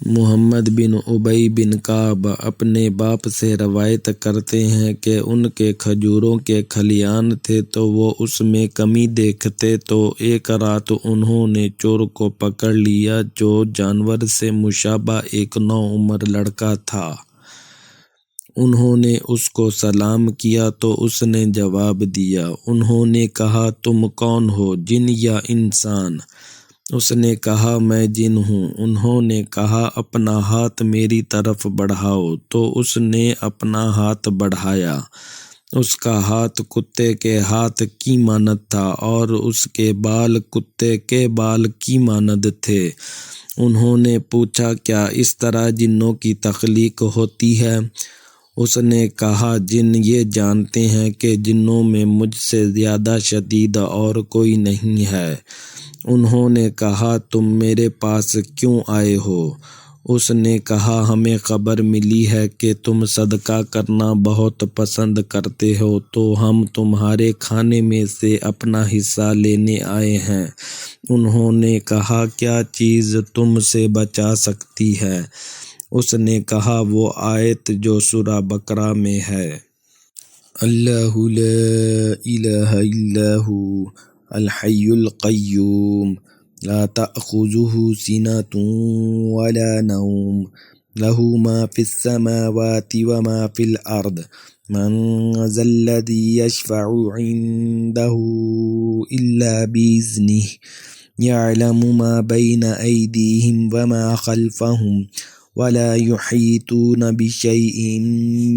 محمد بن ابی بن کعب اپنے باپ سے روایت کرتے ہیں کہ ان کے کھجوروں کے کھلیان تھے تو وہ اس میں کمی دیکھتے تو ایک رات انہوں نے چور کو پکڑ لیا جو جانور سے مشابہ ایک نوعمر لڑکا تھا۔ انہوں نے اس کو سلام کیا تو اس نے جواب دیا۔ انہوں نے کہا تم کون ہو، جن یا انسان؟ اس نے کہا میں جن ہوں۔ انہوں نے کہا اپنا ہاتھ میری طرف بڑھاؤ، تو اس نے اپنا ہاتھ بڑھایا۔ اس کا ہاتھ کتے کے ہاتھ کی مانند تھا اور اس کے بال کتے کے بال کی مانند تھے۔ انہوں نے پوچھا کیا اس طرح جنوں کی تخلیق ہوتی ہے؟ اس نے کہا جن یہ جانتے ہیں کہ جنوں میں مجھ سے زیادہ شدید اور کوئی نہیں ہے۔ انہوں نے کہا تم میرے پاس کیوں آئے ہو؟ اس نے کہا ہمیں خبر ملی ہے کہ تم صدقہ کرنا بہت پسند کرتے ہو تو ہم تمہارے کھانے میں سے اپنا حصہ لینے آئے ہیں۔ انہوں نے کہا کیا چیز تم سے بچا سکتی ہے؟ اس نے کہا وہ آیت جو سورہ بقرہ میں ہے۔ اللہ لا الہ الا ہو الحی القیوم لا تأخذہ سنۃ ولا نوم لہ ما فی السماوات وما فی الارض من ذا الذی یشفع عندہ الا بإذنہ یعلم ما بین ایدیہم وما خلفہم ولا يحيطون بشيء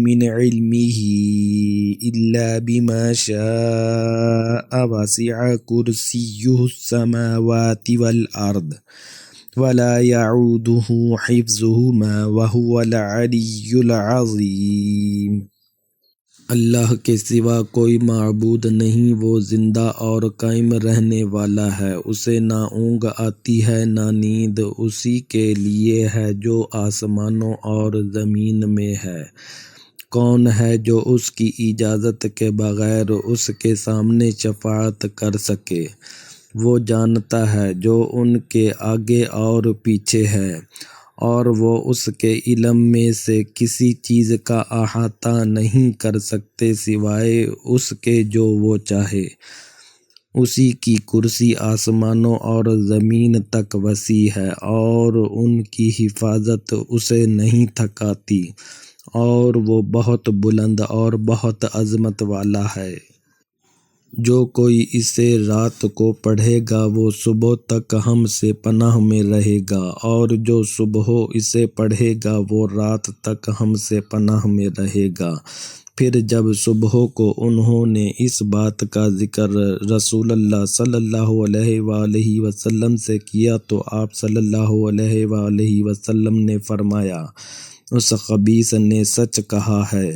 من علمه إلا بما شاء وسع كرسيه السماوات والأرض ولا يعوده حفظهما وهو العلي العظيم۔ اللہ کے سوا کوئی معبود نہیں، وہ زندہ اور قائم رہنے والا ہے، اسے نہ اونگ آتی ہے نہ نیند، اسی کے لیے ہے جو آسمانوں اور زمین میں ہے۔ کون ہے جو اس کی اجازت کے بغیر اس کے سامنے شفاعت کر سکے؟ وہ جانتا ہے جو ان کے آگے اور پیچھے ہے، اور وہ اس کے علم میں سے کسی چیز کا احاطہ نہیں کر سکتے سوائے اس کے جو وہ چاہے۔ اسی کی کرسی آسمانوں اور زمین تک وسیع ہے اور ان کی حفاظت اسے نہیں تھکاتی، اور وہ بہت بلند اور بہت عظمت والا ہے۔ جو کوئی اسے رات کو پڑھے گا وہ صبح تک ہم سے پناہ میں رہے گا، اور جو صبح اسے پڑھے گا وہ رات تک ہم سے پناہ میں رہے گا۔ پھر جب صبح کو انہوں نے اس بات کا ذکر رسول اللہ صلی اللہ علیہ وآلہ وسلم سے کیا تو آپ صلی اللہ علیہ وآلہ وسلم نے فرمایا اس خبیث نے سچ کہا ہے۔